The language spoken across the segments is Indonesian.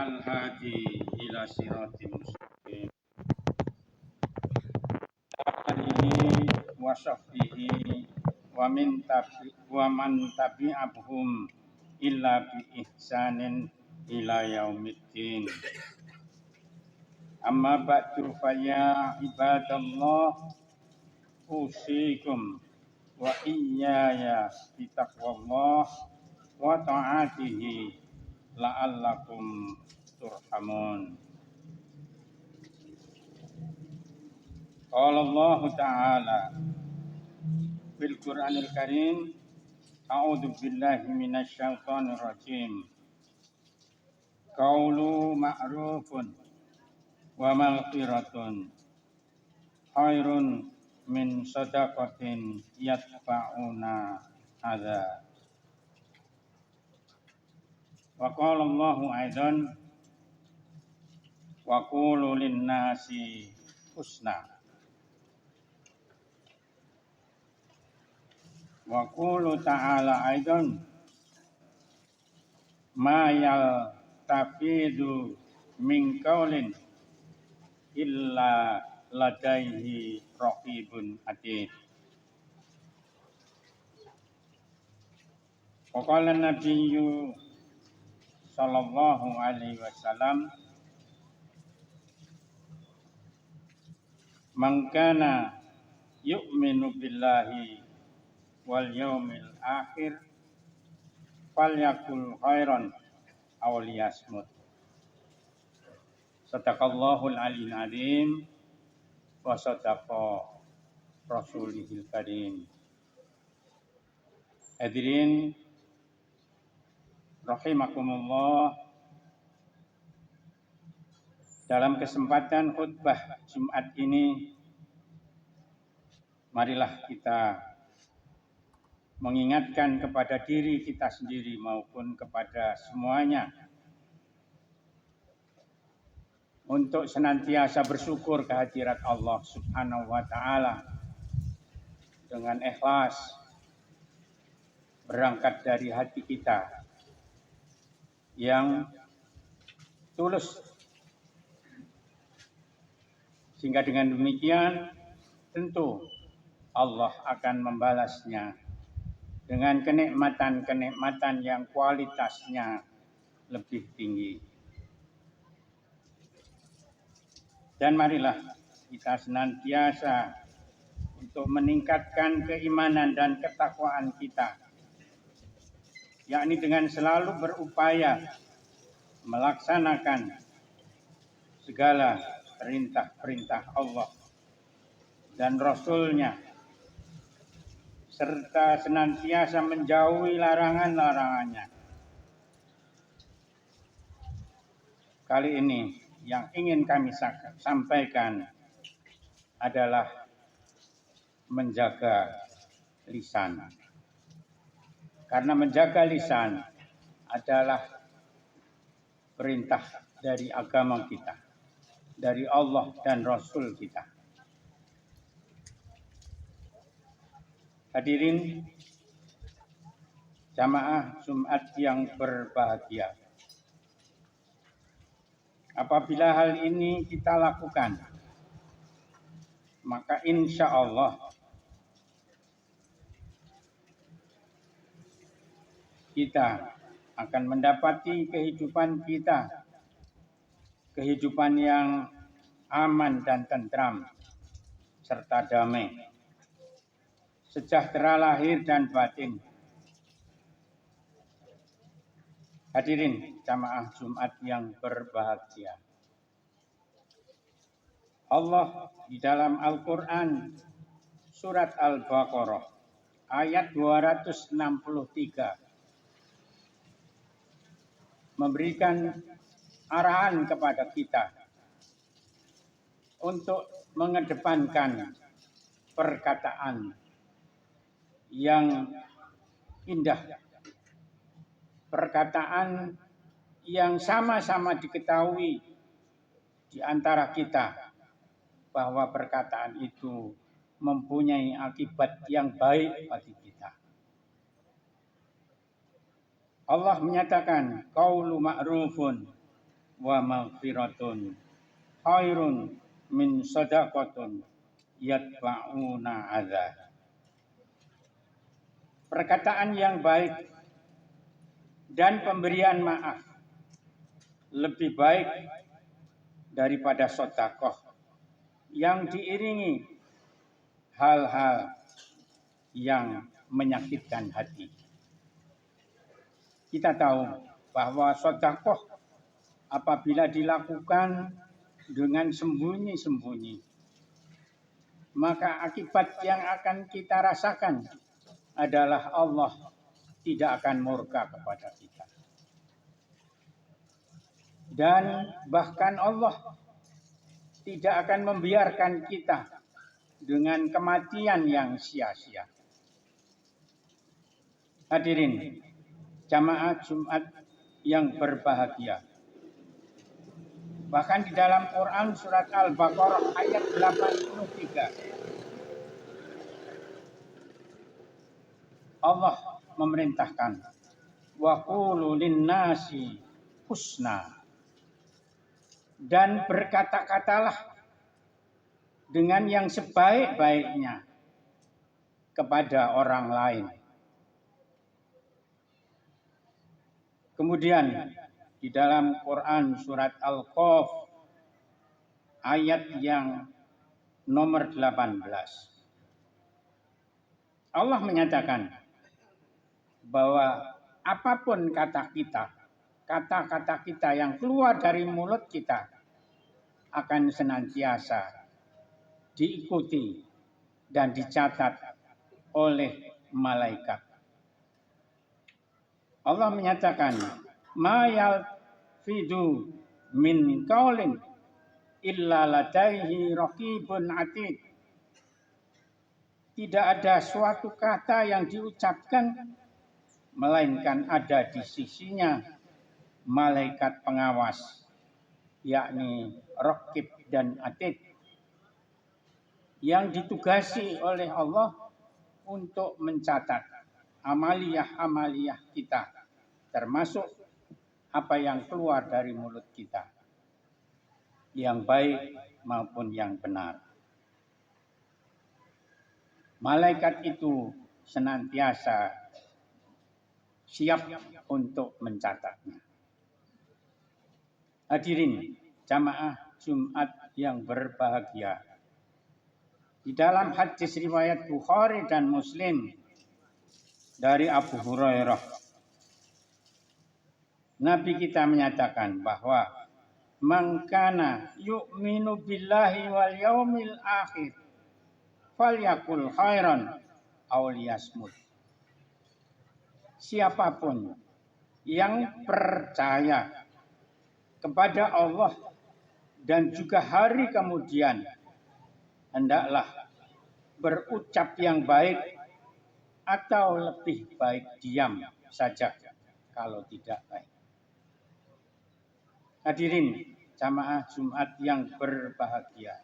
al-hadi ila siratim mustaqim alihi wa sahbihi wa man tabi'ahum illa bi ihsanin ila yaumiddin. Amma ba'du fa ya ibadallah usikum wa iyaya bitaqwallah wa ta'atihi la'allakum turhamun. Qala Allah Ta'ala fil Qur'anil Karim, a'udzu billahi minasy syaithanir rajim. Qaulu ma'rufun wa maghfiratun khairun min shadaqatin yatba'una adza. Wa qala Allahu aidan wa qulu lin-nasi husna. Wa qulu ta'ala aidan ma yaltafidu min qaulin illa ladaihi raqibun atid. Wa qala nabiyyu sallallahu alaihi wasallam man kana yu'minu billahi wal yaumil akhir falyakul khairan aw liyasmut. Sadaqallahul aliyyil azim wa sadaqa rasulihil karim. Hadirin rahimakumullah, dalam kesempatan khutbah Jumat ini marilah kita mengingatkan kepada diri kita sendiri maupun kepada semuanya untuk senantiasa bersyukur kehadirat Allah Subhanahu wa Ta'ala dengan ikhlas, berangkat dari hati kita yang tulus, sehingga dengan demikian tentu Allah akan membalasnya dengan kenikmatan-kenikmatan yang kualitasnya lebih tinggi. Dan marilah kita senantiasa untuk meningkatkan keimanan dan ketakwaan kita, yakni dengan selalu berupaya melaksanakan segala perintah-perintah Allah dan Rasul-Nya, serta senantiasa menjauhi larangan-larangannya. Kali ini yang ingin kami sampaikan adalah menjaga lisan. Karena menjaga lisan adalah perintah dari agama kita, dari Allah dan Rasul kita. Hadirin jamaah Jumat yang berbahagia, apabila hal ini kita lakukan, maka insya Allah kita akan mendapati kehidupan kita, kehidupan yang aman dan tentram serta damai, sejahtera lahir dan batin. Hadirin jamaah Jumat yang berbahagia, Allah di dalam Al-Quran surat Al-Baqarah ayat 263 memberikan arahan kepada kita untuk mengedepankan perkataan yang indah, perkataan yang sama-sama diketahui di antara kita bahwa perkataan itu mempunyai akibat yang baik bagi kita. Allah menyatakan qaulu ma'rufun wa maghfiratun khairun min shadaqatin yatba'una adza. Perkataan yang baik dan pemberian maaf lebih baik daripada sedekah yang diiringi hal-hal yang menyakitkan hati. Kita tahu bahwa sedekah apabila dilakukan dengan sembunyi-sembunyi, maka akibat yang akan kita rasakan adalah Allah tidak akan murka kepada kita. Dan bahkan Allah tidak akan membiarkan kita dengan kematian yang sia-sia. Hadirin jamaah Jumat yang berbahagia. Bahkan di dalam Quran surat Al-Baqarah ayat 83 Allah memerintahkan wa qulu lin-nasi husna, dan berkata-katalah dengan yang sebaik-baiknya kepada orang lain. Kemudian di dalam Quran surat Al-Qaf ayat yang nomor 18 Allah menyatakan bahwa apapun kata-kata kita yang keluar dari mulut kita akan senantiasa diikuti dan dicatat oleh malaikat. Allah menyatakan, "Ma yalfidu min qaulin illa ladaihi raqibun atid." Tidak ada suatu kata yang diucapkan melainkan ada di sisinya malaikat pengawas, yakni raqib dan atid, yang ditugasi oleh Allah untuk mencatat amaliyah-amaliyah kita, termasuk apa yang keluar dari mulut kita, yang baik maupun yang benar. Malaikat itu senantiasa siap untuk mencatatnya. Hadirin jamaah Jumat yang berbahagia. Di dalam hadis riwayat Bukhari dan Muslim dari Abu Hurairah, Nabi kita menyatakan bahwa man kana yu'minu billahi wal yaumil akhir falyakul khairan aw liyasmut. Siapapun yang percaya kepada Allah dan juga hari kemudian, hendaklah berucap yang baik atau lebih baik diam saja kalau tidak baik. Hadirin jamaah Jumat yang berbahagia.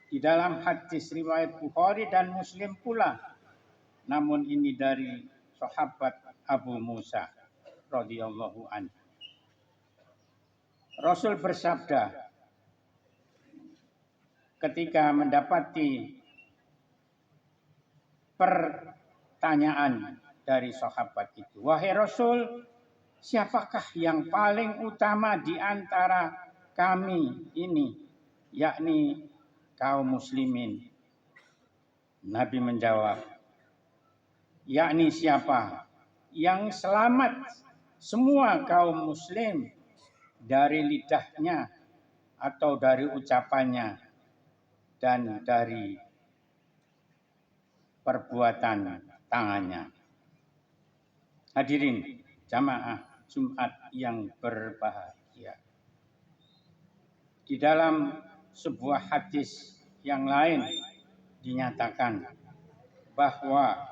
Di dalam hadis riwayat Bukhari dan Muslim pula, namun ini dari sahabat Abu Musa radhiyallahu anhu. Rasul bersabda ketika mendapati pertanyaan dari sahabat itu, "Wahai Rasul, siapakah yang paling utama di antara kami ini, yakni kaum muslimin?" Nabi menjawab, "Yakni siapa yang selamat semua kaum muslim dari lidahnya atau dari ucapannya dan dari perbuatan tangannya." Hadirin jamaah Jumat yang berbahagia. Di dalam sebuah hadis yang lain dinyatakan bahwa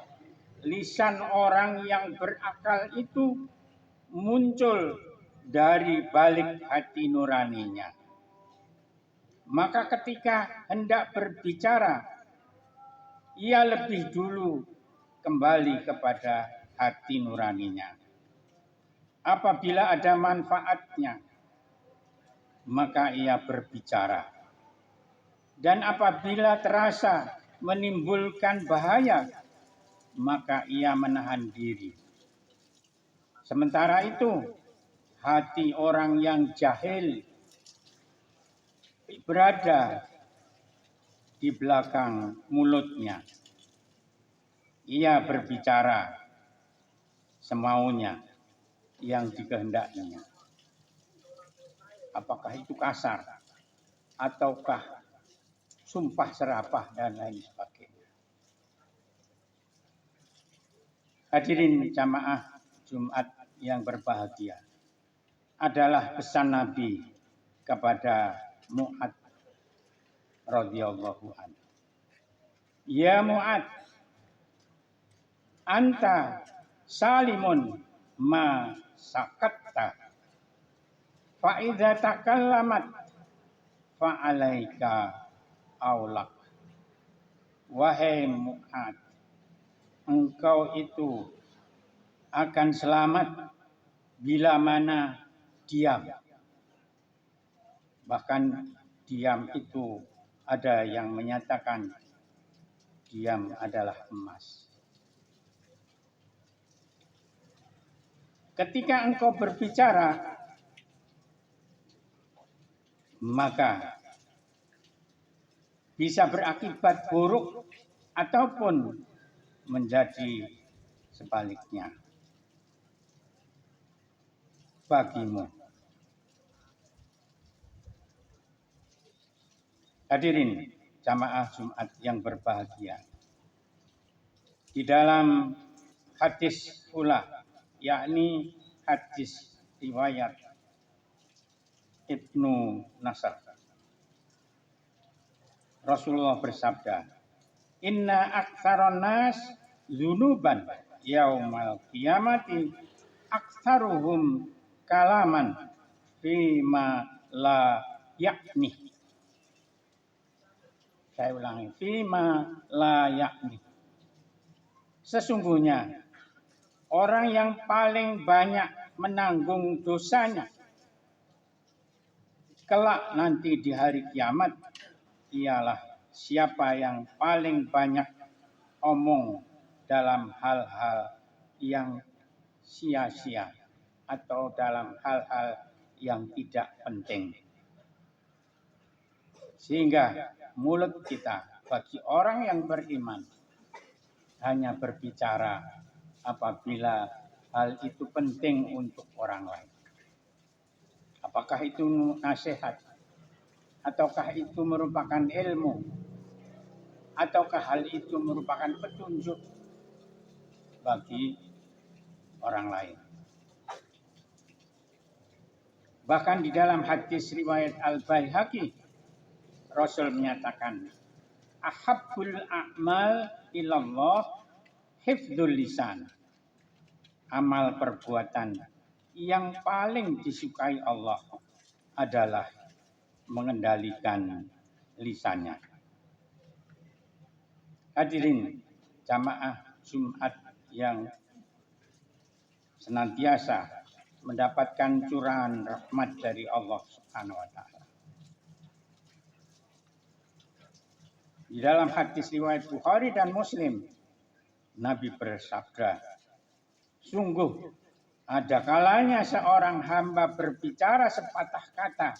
lisan orang yang berakal itu muncul dari balik hati nuraninya. Maka ketika hendak berbicara, ia lebih dulu kembali kepada hati nuraninya. Apabila ada manfaatnya, maka ia berbicara. Dan apabila terasa menimbulkan bahaya, maka ia menahan diri. Sementara itu, hati orang yang jahil berada di belakang mulutnya. Ia berbicara semaunya yang dikehendakinya. Apakah itu kasar ataukah sumpah serapah dan lain sebagainya. Hadirin jamaah Jumat yang berbahagia, adalah pesan Nabi kepada Mu'ad radhiyallahu anhu. Ya Mu'ad, anta salimun ma sakatta, fa idza takallamat fa alaika aulak. Wahai Mu'ad, engkau itu akan selamat bila mana diam. Bahkan diam itu ada yang menyatakan diam adalah emas. Ketika engkau berbicara, maka bisa berakibat buruk ataupun menjadi sebaliknya bagimu. Hadirin jamaah Jumat yang berbahagia, di dalam hadis pula, yakni hadis riwayat Ibnu Nasr, Rasulullah bersabda, Inna aktsaron nas dzunuban yaumal qiyamati aktsaruhum kalaman fima la yakni. Saya ulangi, fima la yakni. Sesungguhnya orang yang paling banyak menanggung dosanya kelak nanti di hari kiamat ialah siapa yang paling banyak omong dalam hal-hal yang sia-sia atau dalam hal-hal yang tidak penting. Sehingga mulut kita bagi orang yang beriman hanya berbicara apabila hal itu penting untuk orang lain. Apakah itu nasihat, ataukah itu merupakan ilmu, ataukah hal itu merupakan petunjuk bagi orang lain. Bahkan di dalam hadis riwayat Al-Baihaqi, Rasul menyatakan, ahabbul a'mal ilallah hifdzul lisan. Amal perbuatan yang paling disukai Allah adalah mengendalikan lisannya. Hadirin jamaah Jumat yang senantiasa mendapatkan curahan rahmat dari Allah Subhanahu wa taala. Di dalam hadis riwayat Bukhari dan Muslim, Nabi bersabda, sungguh ada kalanya seorang hamba berbicara sepatah kata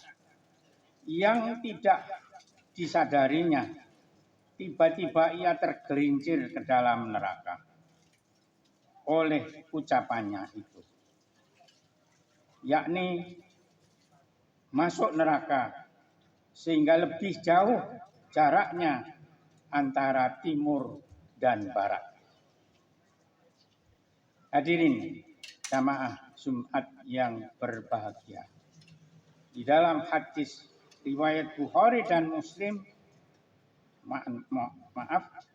yang tidak disadarinya, tiba-tiba ia tergelincir ke dalam neraka oleh ucapannya itu, yakni masuk neraka, sehingga lebih jauh jaraknya antara timur dan barat. Hadirin jamaah Jumat yang berbahagia, di dalam hadis riwayat Bukhari dan Muslim,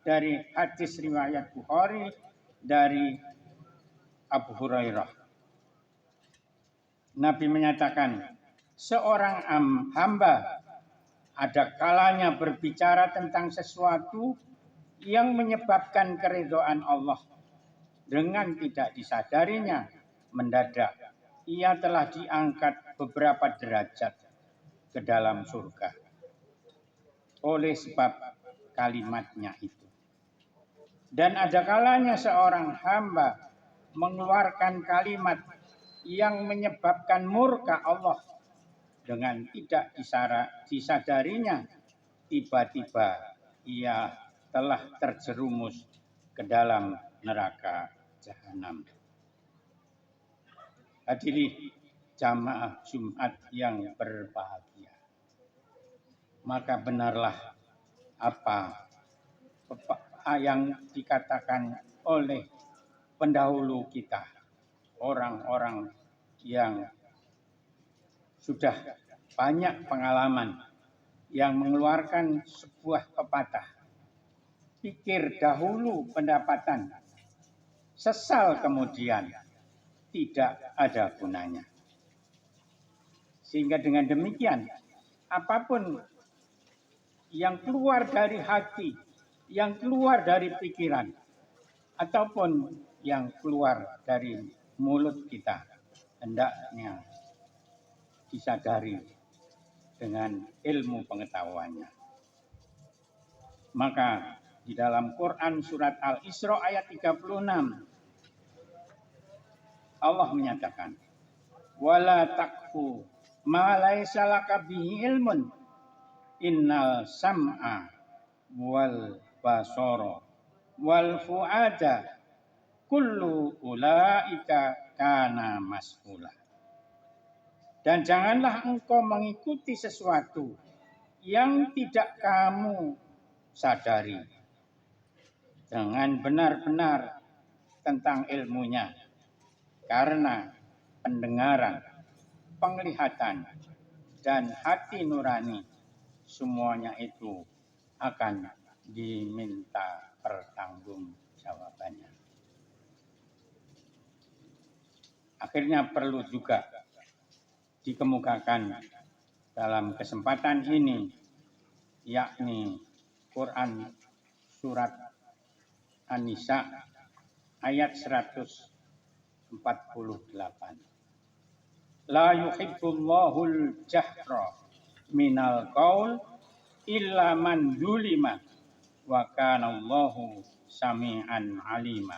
dari hadis riwayat Bukhari dari Abu Hurairah, Nabi menyatakan, seorang hamba ada kalanya berbicara tentang sesuatu yang menyebabkan keridhaan Allah. Dengan tidak disadarinya, mendadak ia telah diangkat beberapa derajat. ke dalam surga oleh sebab kalimatnya itu. Dan ada kalanya seorang hamba mengeluarkan kalimat yang menyebabkan murka Allah dengan tidak disadarinya, tiba-tiba ia telah terjerumus ke dalam neraka jahanam. Hadirin jamaah Jumat yang berbahagia. Maka benarlah apa yang dikatakan oleh pendahulu kita, orang-orang yang sudah banyak pengalaman, yang mengeluarkan sebuah pepatah, pikir dahulu pendapatan, sesal kemudian tidak ada gunanya. Sehingga dengan demikian, apapun yang keluar dari hati, yang keluar dari pikiran, ataupun yang keluar dari mulut kita, hendaknya disadari dengan ilmu pengetahuannya. Maka di dalam Quran surat Al-Isra ayat 36, Allah menyatakan, wala taqfu ma laisa laka bihi ilmun innal sam'a wal basara wal fuada kullu ulaika kana mas'ula. Dan janganlah engkau mengikuti sesuatu yang tidak kamu sadari dengan benar-benar tentang ilmunya, karena pendengaran, penglihatan, dan hati nurani semuanya itu akan diminta pertanggungjawabannya. Akhirnya perlu juga dikemukakan dalam kesempatan ini, yakni Quran surat An-Nisa ayat 148. La yuhibbullahul jahra minal qaul illa man zulima wa kana Allahu sami'an alima.